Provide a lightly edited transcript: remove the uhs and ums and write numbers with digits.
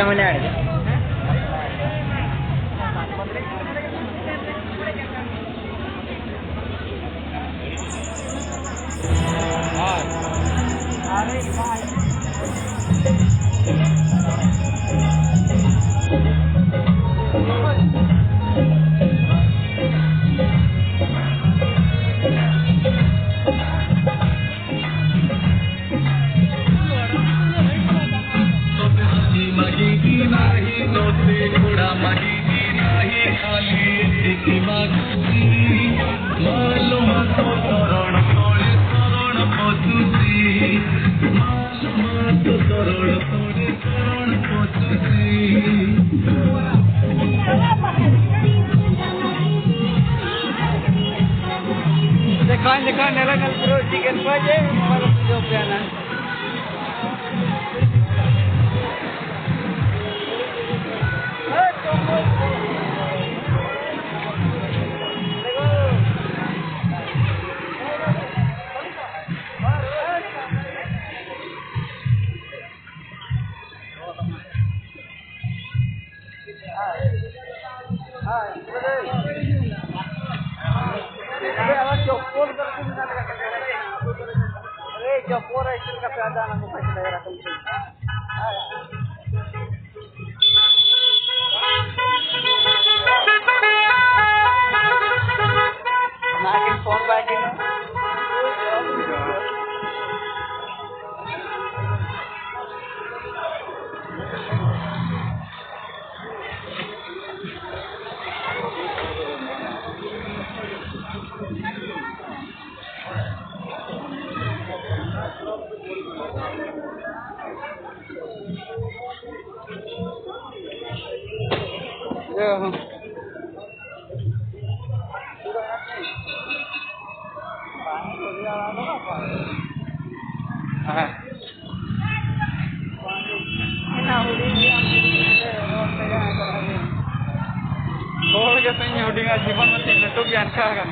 mana ada? Dekan nelagal bro chicken aja malah job na. Jopor itu keadaan aku pada daerah Kemsi. Makin phone back ini. Kalau kita nyuting aja, cuma masih nutup yang kan,